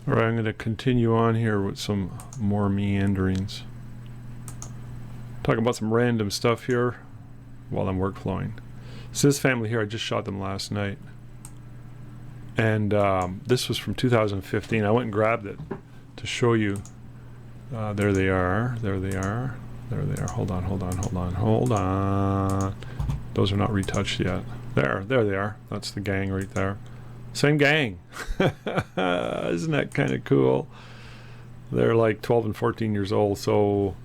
All right, I'm going to continue on here with some more meanderings. Talking about some random stuff here while I'm workflowing. So this family here, I just shot them last night. And this was from 2015. I went and grabbed it to show you. There they are. There they are. There they are. Hold on, hold on, hold on, hold on. Those are not retouched yet. There they are. That's the gang right there. Same gang. Isn't that kind of cool? They're like 12 and 14 years old. So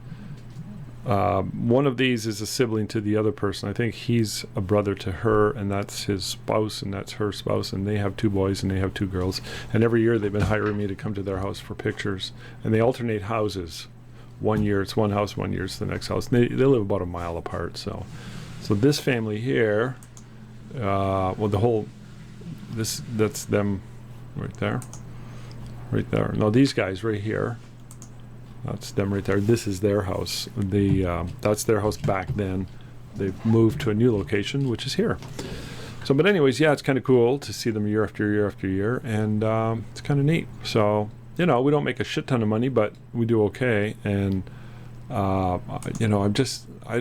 one of these is a sibling to the other person. I think he's a brother to her, and that's his spouse, and that's her spouse, and they have 2 boys and they have 2 girls. And every year they've been hiring me to come to their house for pictures. And they alternate houses. 1 year it's one house, 1 year it's the next house. They live about a mile apart. So this family here, well, the whole, that's them right there. Right there. No, these guys right here. That's them right there. This is their house. That's their house back then. They've moved to a new location, which is here. So, but anyways, yeah, it's kind of cool to see them year after year after year, and it's kind of neat. So, you know, we don't make a shit ton of money, but we do okay. And you know, I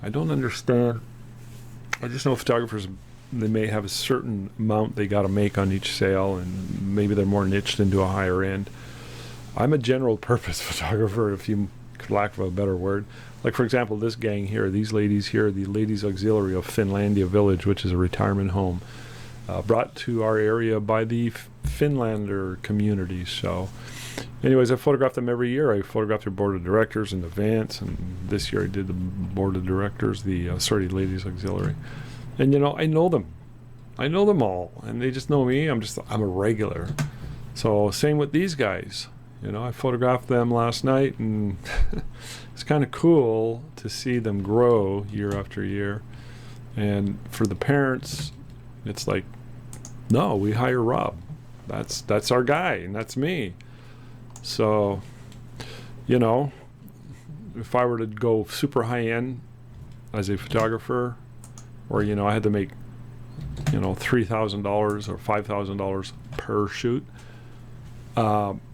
don't understand. I just know photographers, they may have a certain amount they got to make on each sale, and maybe they're more niched into a higher end. I'm a general purpose photographer, if you could lack of a better word. Like, for example, this gang here, these ladies here, the Ladies Auxiliary of Finlandia Village, which is a retirement home, brought to our area by the Finlander community. So anyways, I photograph them every year. I photograph their board of directors in advance, and this year I did the board of directors, the Ladies Auxiliary. And you know, I know them all, and they just know me. I'm a regular. So same with these guys. You know, I photographed them last night, and it's kind of cool to see them grow year after year. And for the parents, it's like, no, we hire Rob. That's our guy, and that's me. So, you know, if I were to go super high end as a photographer, or, you know, I had to make, you know, $3,000 or $5,000 per shoot,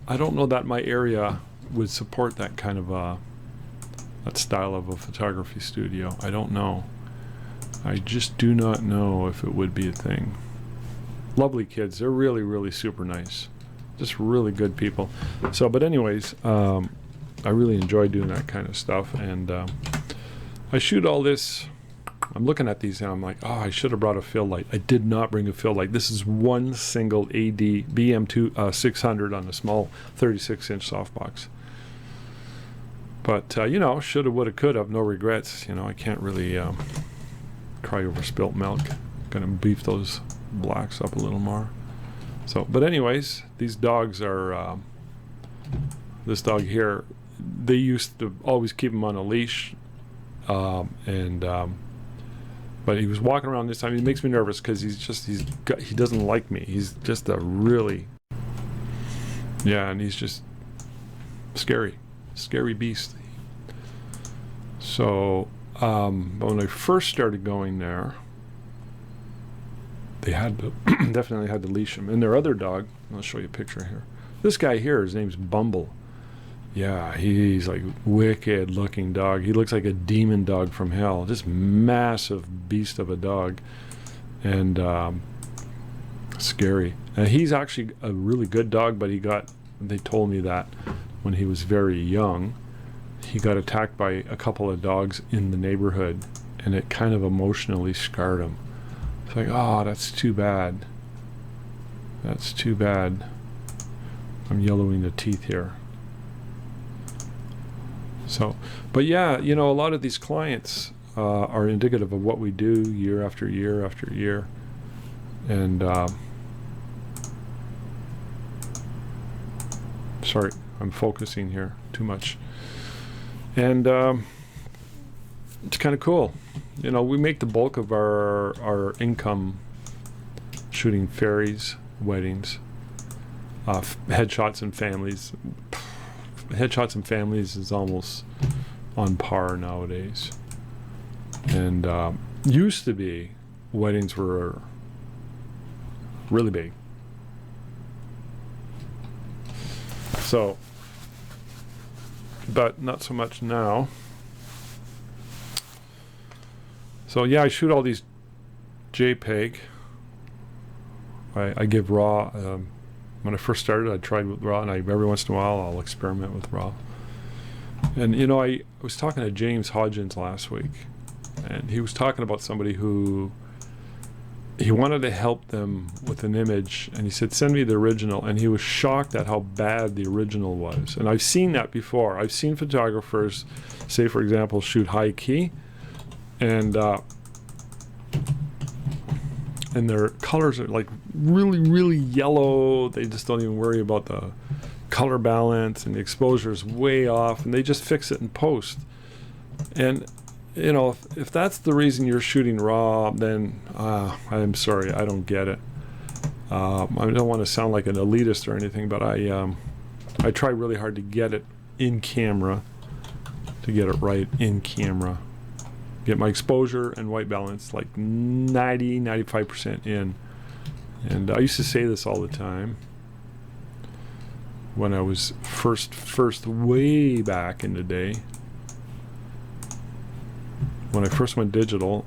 I don't know that my area would support that kind of that style of a photography studio. I don't know. I just do not know if it would be a thing. Lovely kids. They're really, really super nice. Just really good people. So, but anyways, I really enjoy doing that kind of stuff, and I shoot all this. I'm looking at these and I'm like, oh, I should have brought a fill light. I did not bring a fill light. This is one single AD BM2 600 on a small 36-inch softbox. But, you know, shoulda, woulda, coulda, no regrets. You know, I can't really cry over spilt milk. Gonna beef those blacks up a little more. So, but anyways, these dogs are, this dog here, they used to always keep him on a leash, but he was walking around this time. He makes me nervous because he doesn't like me. He's just a really, yeah, and he's just scary beast. So when I first started going there, they had to definitely had to leash him. And their other dog, I'll show you a picture here. This guy here, his name's Bumble. Yeah, he's like wicked looking dog. He looks like a demon dog from hell. Just massive beast of a dog, and scary. And he's actually a really good dog, but they told me that when he was very young, he got attacked by a couple of dogs in the neighborhood, and it kind of emotionally scarred him. It's like, oh, that's too bad. That's too bad. I'm yellowing the teeth here. So, but yeah, you know, a lot of these clients are indicative of what we do year after year after year. And sorry, I'm focusing here too much. And it's kind of cool. You know, we make the bulk of our income shooting fairies, weddings, headshots and families. Headshots and families is almost on par nowadays. And used to be, weddings were really big. So, but not so much now. So yeah, I shoot all these JPEG. I give RAW. When I first started, I tried with RAW, and every once in a while I'll experiment with RAW. And you know, I was talking to James Hodgins last week, and he was talking about somebody who he wanted to help them with an image, and he said, send me the original, and he was shocked at how bad the original was. And I've seen that before. I've seen photographers, say for example, shoot high key, and their colors are like really, really yellow. They just don't even worry about the color balance, and the exposure is way off, and they just fix it in post. And you know, if that's the reason you're shooting RAW, then I'm sorry, I don't get it. I don't want to sound like an elitist or anything, but I try really hard to get it in camera, to get it right in camera. Get my exposure and white balance like 95% in. And I used to say this all the time when I was first way back in the day. When I first went digital,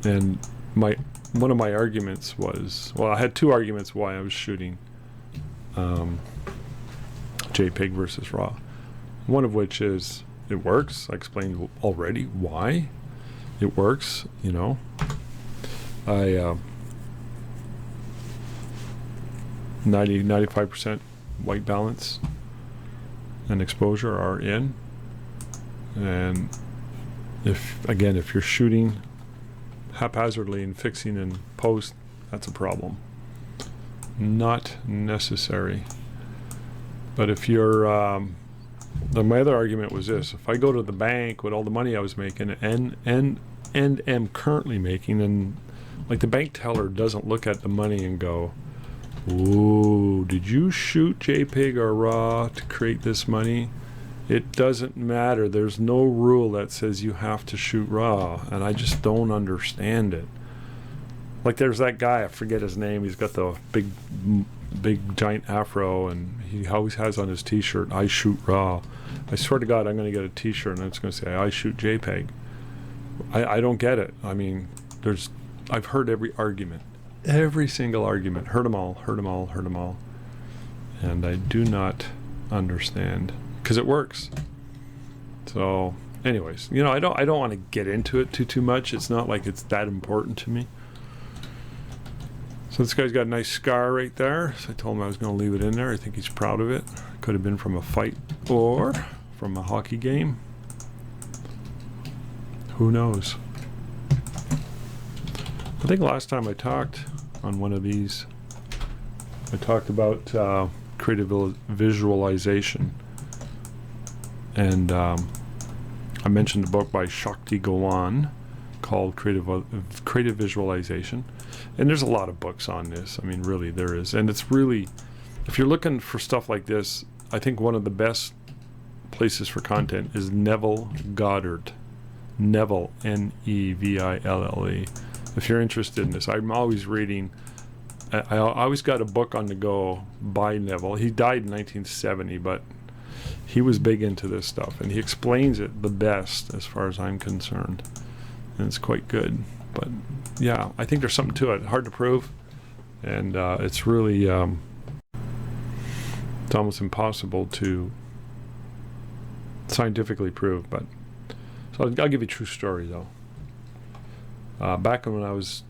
and one of my arguments was, well, I had two arguments why I was shooting JPEG versus RAW. One of which is it works. I explained already why it works. You know, 95% white balance and exposure are in, and if you're shooting haphazardly and fixing in post, that's a problem. Not necessary. But if you're my other argument was this: if I go to the bank with all the money I was making and am currently making, and like the bank teller doesn't look at the money and go, "Ooh, did you shoot JPEG or RAW to create this money?" It doesn't matter. There's no rule that says you have to shoot RAW, and I just don't understand it. Like there's that guy, I forget his name, he's got the big giant afro, and he always has on his t-shirt, "I shoot RAW." I swear to God, I'm going to get a t-shirt and it's going to say, "I shoot JPEG." I don't get it. I mean, I've heard every argument. Every single argument. Heard them all. And I do not understand. Because it works. So anyways, you know, I don't want to get into it too much. It's not like it's that important to me. So this guy's got a nice scar right there, so I told him I was going to leave it in there. I think he's proud of it. Could have been from a fight or from a hockey game. Who knows? I think last time I talked on one of these, I talked about creative visualization. And I mentioned a book by Shakti Gawan called Creative Visualization. And there's a lot of books on this. I mean, really, there is. And it's really, if you're looking for stuff like this, I think one of the best places for content is Neville Goddard. Neville, Neville. If you're interested in this, I'm always reading. I always got a book on the go by Neville. He died in 1970, but he was big into this stuff, and he explains it the best as far as I'm concerned, and it's quite good. But yeah, I think there's something to it. Hard to prove, and it's really it's almost impossible to scientifically prove. But so I'll give you a true story though. Back when I was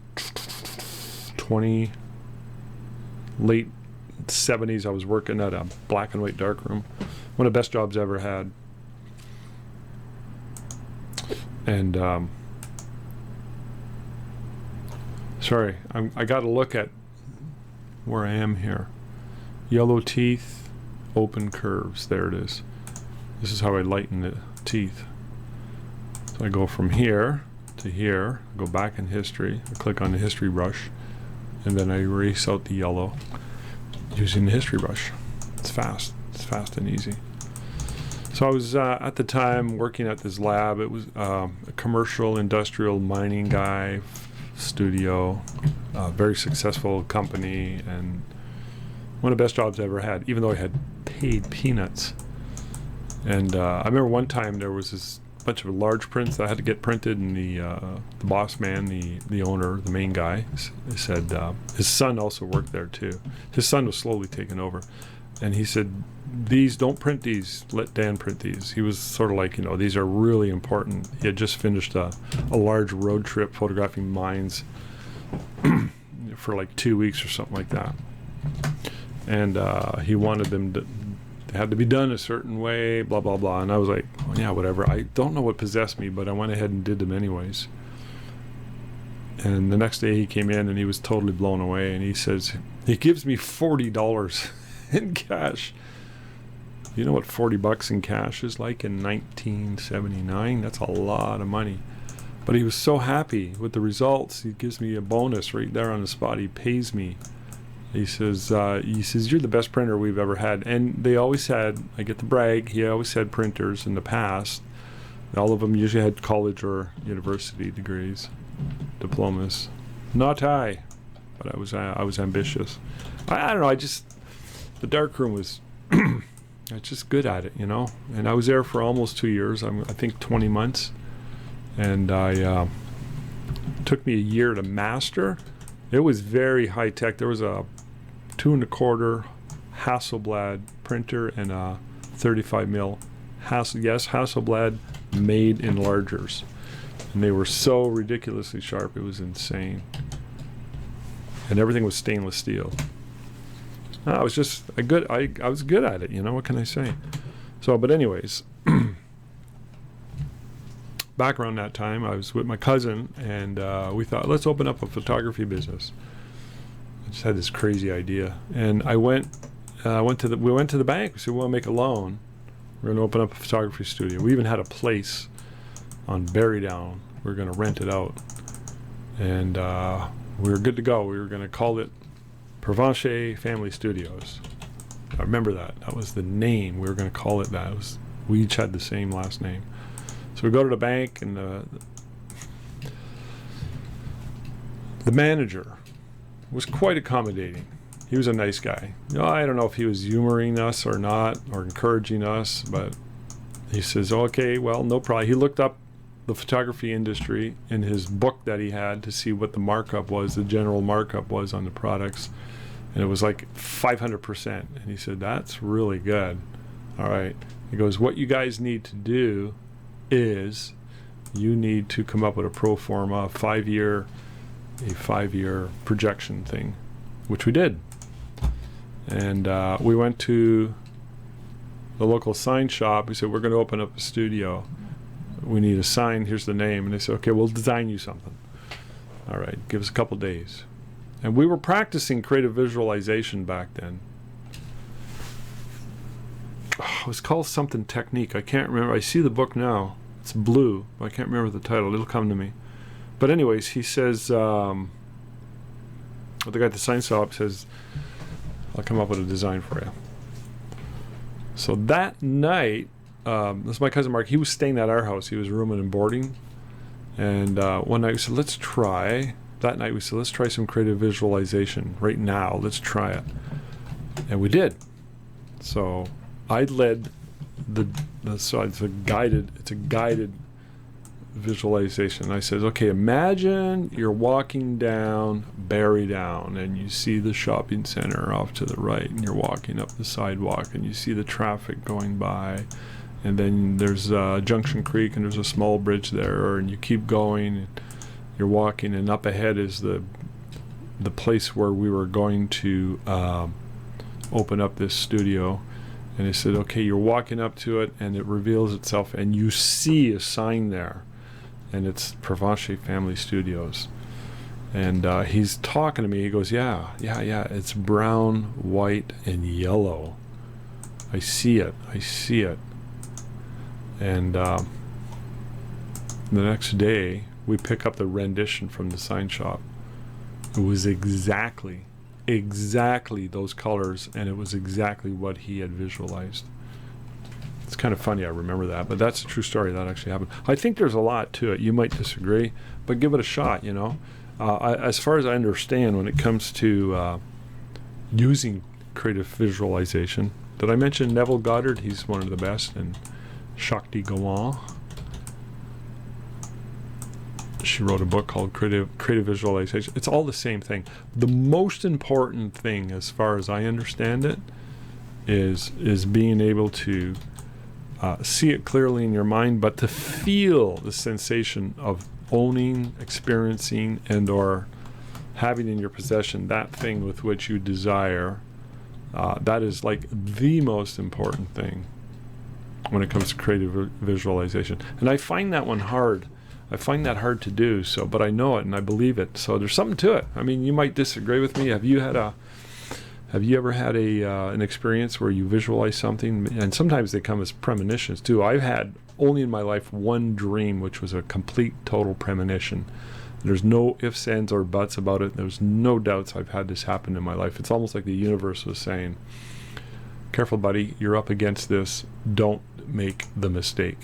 20, late 70s, I was working at a black and white darkroom. One of the best jobs I ever had. And sorry, I got to look at where I am here. Yellow teeth, open curves. There it is. This is how I lighten the teeth. So I go from here to here, go back in history, I click on the history brush, and then I erase out the yellow using the history brush. It's fast and easy. So I was at the time working at this lab. It was a commercial industrial mining guy studio, very successful company, and one of the best jobs I ever had, even though I had paid peanuts. And I remember one time there was this bunch of large prints that I had to get printed, and the boss man, the owner, the main guy, said his son also worked there too. His son was slowly taking over, and he said, "These, don't print these. Let Dan print these." He was sort of like, these are really important. He had just finished a large road trip photographing mines for like 2 weeks or something like that, and he wanted them to. They had to be done a certain way, blah, blah, blah. And I was like, well, yeah, whatever. I don't know what possessed me, but I went ahead and did them anyways. And the next day he came in and he was totally blown away. And he says, he gives me $40 in cash. You know what $40 in cash is like in 1979? That's a lot of money. But he was so happy with the results. He gives me a bonus right there on the spot. He pays me. He says, you're the best printer we've ever had. And they always had, I get to brag, he always had printers in the past. All of them usually had college or university degrees, diplomas. Not I, but I was ambitious. I don't know, the darkroom was, I was just good at it, And I was there for almost 2 years, I think 20 months. And took me a year to master. It was very high tech. There was a 2 1/4 Hasselblad printer and a 35 mil Hasselblad made enlargers, and they were so ridiculously sharp. It was insane, and everything was stainless steel. I was good at it. What can I say? So, but anyways. Back around that time, I was with my cousin, and we thought, let's open up a photography business. I just had this crazy idea, and we went to the bank. We said, we want to make a loan. We're going to open up a photography studio. We even had a place on Barrydown. We were going to rent it out, and we were good to go. We were going to call it Provencher Family Studios. I remember that. That was the name. We were going to call it that. We each had the same last name. So we go to the bank, and the manager was quite accommodating. He was a nice guy. I don't know if he was humoring us or not, or encouraging us, but he says, okay, well, no problem. He looked up the photography industry in his book that he had to see what the markup was, the general markup was on the products, and it was like 500%. And he said, that's really good. All right. He goes, what you guys need to do is you need to come up with a pro forma, a five-year projection thing, which we did. And we went to the local sign shop. We said, we're going to open up a studio. We need a sign. Here's the name. And they said, okay, we'll design you something. All right, give us a couple days. And we were practicing creative visualization back then. It was called something technique. I can't remember. I see the book now. It's blue. I can't remember the title. It'll come to me. But anyways, he says, the guy at the sign shop says, I'll come up with a design for you. So that night, this is my cousin Mark. He was staying at our house. He was rooming and boarding. And one night we said, let's try some creative visualization right now. Let's try it. And we did. So I led it's a guided visualization. I said, okay, imagine you're walking down Barrydown and you see the shopping center off to the right, and you're walking up the sidewalk and you see the traffic going by, and then there's Junction Creek and there's a small bridge there, and you keep going and you're walking, and up ahead is the place where we were going to open up this studio. And he said, okay, you're walking up to it, and it reveals itself, and you see a sign there, and it's Provencher Family Studios. And he's talking to me. He goes, yeah, it's brown, white, and yellow. I see it. And the next day, we pick up the rendition from the sign shop. It was exactly those colors, and it was exactly what he had visualized. It's kind of funny I remember that, but that's a true story. That actually happened. I think there's a lot to it. You might disagree, but give it a shot. As far as I understand, when it comes to using creative visualization, Did I mention Neville Goddard? He's one of the best. And Shakti Gawan. She wrote a book called Creative Visualization. It's all the same thing. The most important thing, as far as I understand it, is being able to see it clearly in your mind, but to feel the sensation of owning, experiencing, and or having in your possession that thing with which you desire. That is like the most important thing when it comes to creative visualization. And I find that one hard. I find that hard to do. So, but I know it and I believe it. So there's something to it. I mean, you might disagree with me. Have you ever had an experience where you visualize something? And sometimes they come as premonitions too. I've had only in my life one dream, which was a complete, total premonition. There's no ifs, ands, or buts about it. There's no doubts I've had this happen in my life. It's almost like the universe was saying, careful, buddy, you're up against this. Don't make the mistake.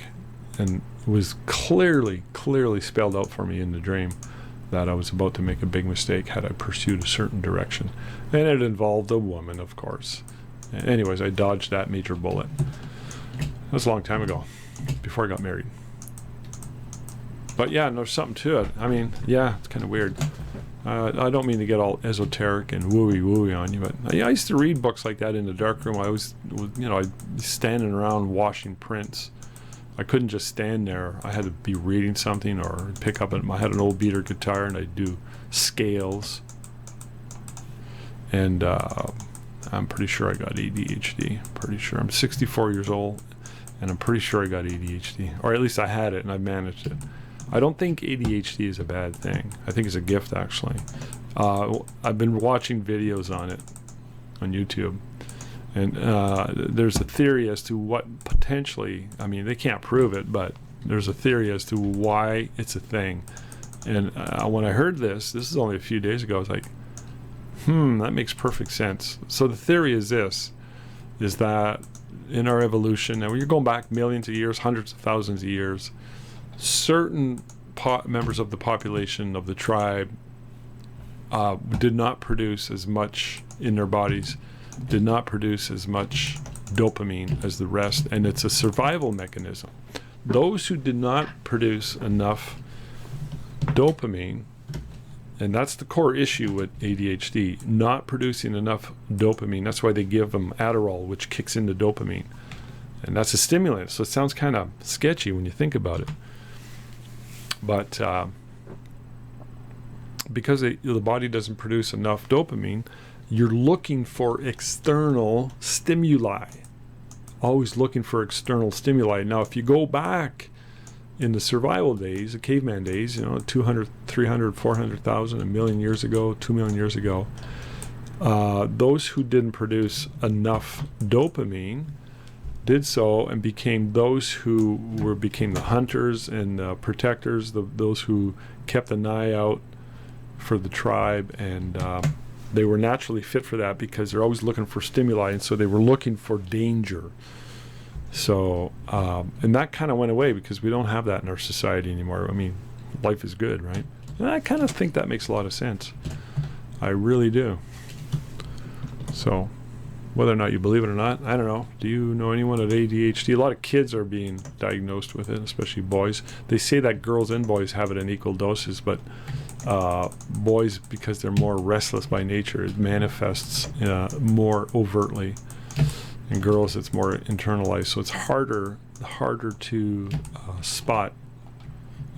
And it was clearly spelled out for me in the dream that I was about to make a big mistake had I pursued a certain direction. And it involved a woman, of course. Anyways, I dodged that major bullet. That was a long time ago, before I got married. But yeah, there's something to it. I mean, yeah, it's kind of weird. I don't mean to get all esoteric and wooey on you, but I used to read books like that in the darkroom. I was, I'd be standing around washing prints. I couldn't just stand there. I had to be reading something or pick up I had an old beater guitar and I'd do scales. And I'm pretty sure I got ADHD. Pretty sure. I'm 64 years old and I'm pretty sure I got ADHD. Or at least I had it and I managed it. I don't think ADHD is a bad thing. I think it's a gift, actually. I've been watching videos on it on YouTube. And there's a theory as to what potentially, I mean, they can't prove it, but there's a theory as to why it's a thing. And when I heard this is only a few days ago, I was like, that makes perfect sense. So the theory is this, is that in our evolution, and you're going back millions of years, hundreds of thousands of years, certain members of the population of the tribe did not produce as much in their bodies, did not produce as much dopamine as the rest, and it's a survival mechanism. Those who did not produce enough dopamine, and that's the core issue with ADHD, not producing enough dopamine. That's why they give them Adderall, which kicks into dopamine. And that's a stimulant, so it sounds kind of sketchy when you think about it. But because the body doesn't produce enough dopamine, you're looking for external stimuli. Always looking for external stimuli. Now, if you go back in the survival days, the caveman days, 200, 300, 400,000, a million years ago, 2 million years ago, those who didn't produce enough dopamine did so and became those who became the hunters and protectors, those who kept an eye out for the tribe, and they were naturally fit for that because they're always looking for stimuli, and so they were looking for danger. So, and that kind of went away because we don't have that in our society anymore. I mean, life is good, right? And I kind of think that makes a lot of sense. I really do. So, whether or not you believe it or not, I don't know. Do you know anyone with ADHD? A lot of kids are being diagnosed with it, especially boys. They say that girls and boys have it in equal doses, but boys, because they're more restless by nature, it manifests more overtly. And girls, it's more internalized, so it's harder to spot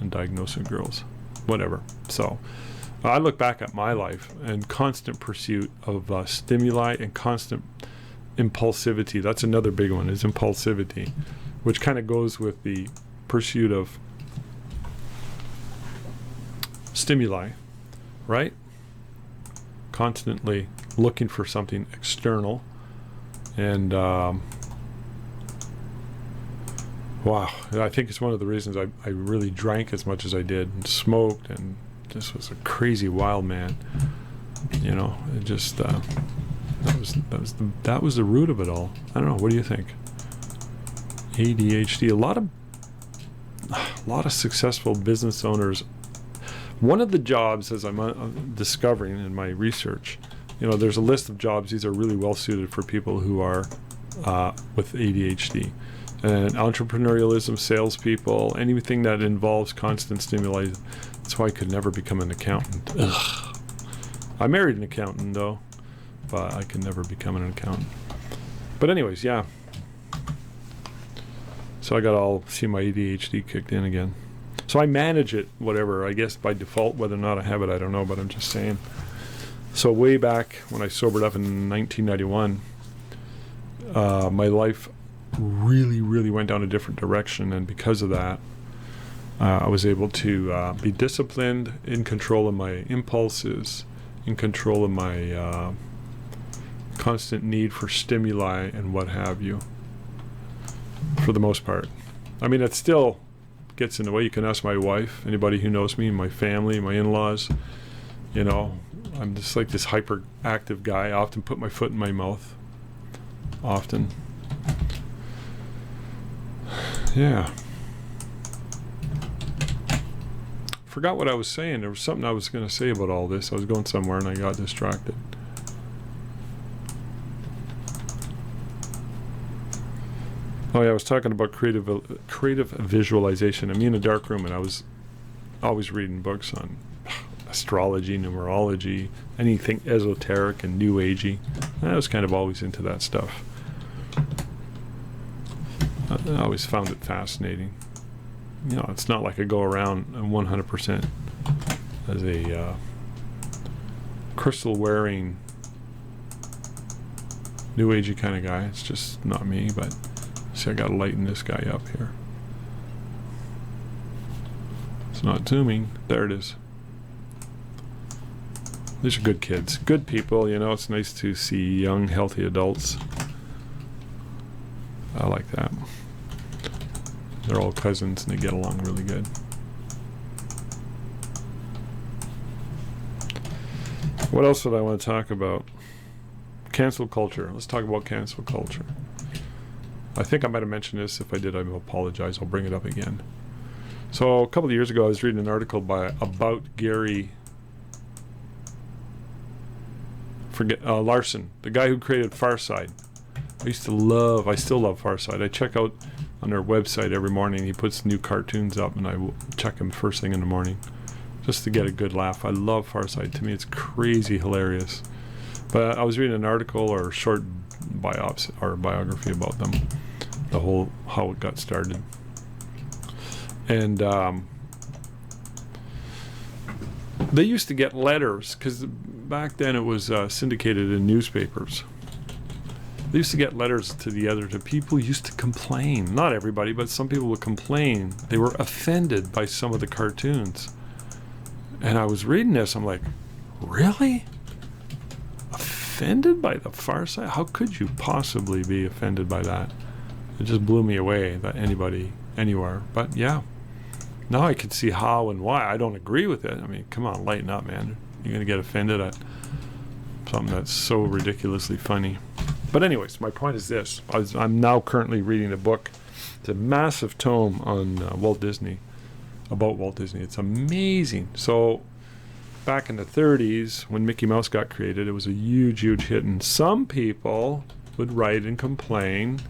and diagnose in girls. Whatever. So I look back at my life and constant pursuit of stimuli and constant impulsivity. That's another big one, is impulsivity, which kind of goes with the pursuit of stimuli, right? Constantly looking for something external. And wow, I think it's one of the reasons I really drank as much as I did and smoked, and just was a crazy wild man. It just that was the root of it all. I don't know. What do you think? ADHD. A lot of successful business owners. One of the jobs, as I'm discovering in my research, there's a list of jobs. These are really well suited for people who are with ADHD. And entrepreneurialism, salespeople, anything that involves constant stimuli. That's why I could never become an accountant. Ugh. I married an accountant, though, but I could never become an accountant. But anyways, yeah. So I got all see my ADHD kicked in again. So I manage it, whatever. I guess by default, whether or not I have it, I don't know, but I'm just saying. So way back when I sobered up in 1991, my life really went down a different direction, and because of that, I was able to be disciplined, in control of my impulses, in control of my constant need for stimuli and what have you, for the most part. I mean, it still gets in the way. You can ask my wife, anybody who knows me, my family, my in-laws. You know, I'm just like this hyperactive guy. I often put my foot in my mouth. Often. Yeah. Forgot what I was saying. There was something I was going to say about all this. I was going somewhere and I got distracted. Oh yeah, I was talking about creative visualization. I'm in a dark room and I was always reading books on astrology, numerology, anything esoteric and new agey. I was kind of always into that stuff. I always found it fascinating. You know, it's not like I go around 100% as a crystal wearing new agey kind of guy. It's just not me, but see, I gotta lighten this guy up here. It's not zooming. There it is. These are good kids, good people. You know, it's nice to see young, healthy adults. I like that. They're all cousins and they get along really good. What else did I want to talk about? Cancel culture. Let's talk about cancel culture. I think I might have mentioned this. If I did, I apologize. I'll bring it up again. So a couple of years ago, I was reading an article about Gary Larson, the guy who created Farside. I still love Farside. I check out on their website every morning. He puts new cartoons up, and I will check him first thing in the morning just to get a good laugh. I love Farside. To me, it's crazy hilarious. But I was reading an article or a short biography about them, the whole how it got started, and they used to get letters because back then it was syndicated in newspapers. They used to get letters to the editor. People used to complain. Not everybody, but some people would complain. They were offended by some of the cartoons. And I was reading this. I'm like, really? Offended by the Far Side? How could you possibly be offended by that? It just blew me away that anybody, anywhere. But yeah, now I can see how and why. I don't agree with it. I mean, come on, lighten up, man. You're going to get offended at something that's so ridiculously funny. But anyways, my point is this. I'm now currently reading a book. It's a massive tome on Walt Disney, about Walt Disney. It's amazing. So back in the 30s, when Mickey Mouse got created, it was a huge hit. And some people would write and complain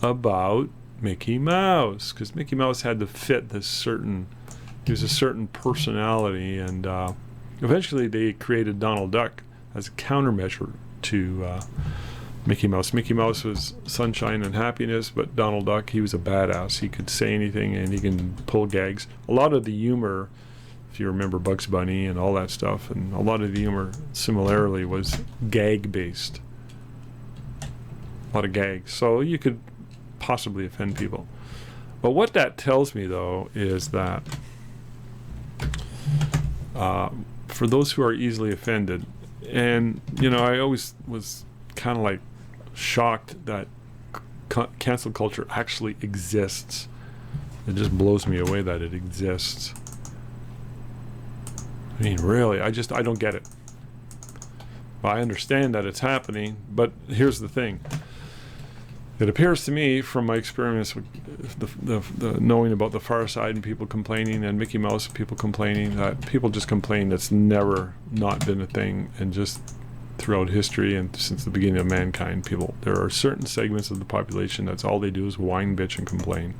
about Mickey Mouse, because Mickey Mouse had to fit this certain, he was a certain personality. And eventually they created Donald Duck as a countermeasure to Mickey Mouse. Mickey Mouse was sunshine and happiness, but Donald Duck, he was a badass. He could say anything and he can pull gags. A lot of the humor, if you remember Bugs Bunny and all that stuff, and a lot of the humor similarly was gag-based. A lot of gags. So you could possibly offend people. But what that tells me, though, is that for those who are easily offended, and, you know, I always was kind of like shocked that cancel culture actually exists. It just blows me away that it exists. I mean, really, I don't get it. Well, I understand that it's happening, but here's the thing. It appears to me, from my experience with the knowing about the Far Side and people complaining, and Mickey Mouse people complaining, that people just complain. That's never not been a thing, and just throughout history and since the beginning of mankind, there are certain segments of the population that's all they do is whine, bitch, and complain.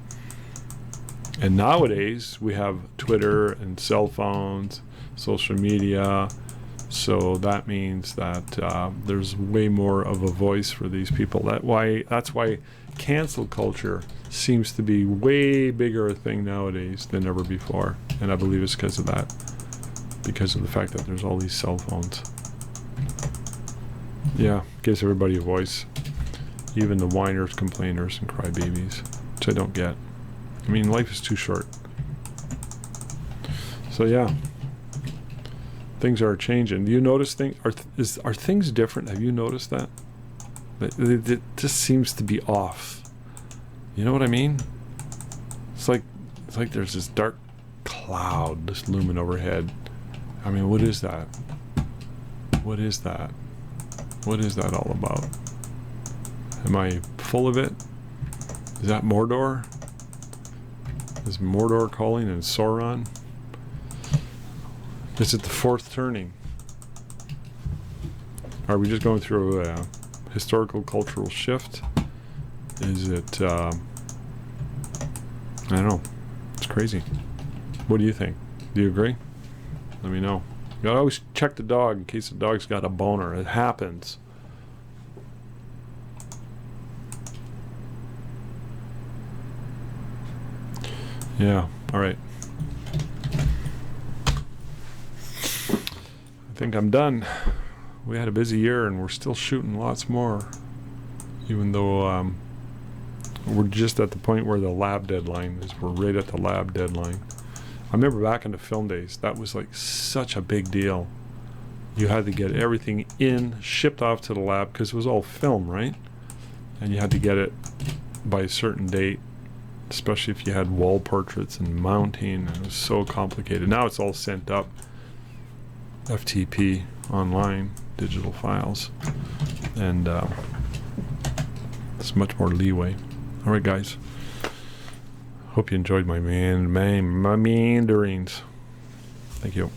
And nowadays we have Twitter and cell phones, social media, so that means that there's way more of a voice for these people. That's why cancel culture seems to be way bigger a thing nowadays than ever before, and I believe it's because of that, because of the fact that there's all these cell phones. Yeah, gives everybody a voice, even the whiners, complainers, and crybabies, which I don't get. I mean, life is too short. So yeah, things are changing. Do you notice are things different? Have you noticed that? It just seems to be off. You know what I mean? It's like there's this dark cloud just looming overhead. I mean, what is that? What is that? What is that all about? Am I full of it? Is that Mordor? Is Mordor calling and Sauron? Is it the fourth turning? Are we just going through a historical cultural shift? Is it I don't know. It's crazy. What do you think? Do you agree? Let me know. You gotta always check the dog in case the dog's got a boner. It happens. Yeah, alright. I think I'm done. We had a busy year and we're still shooting lots more. Even though we're just at the point where the lab deadline is. We're right at the lab deadline. I remember back in the film days, that was like such a big deal. You had to get everything shipped off to the lab because it was all film, right? And you had to get it by a certain date, especially if you had wall portraits and mounting, and it was so complicated. Now it's all sent up FTP online, digital files, and it's much more leeway. All right, guys. Hope you enjoyed my meanderings. Thank you.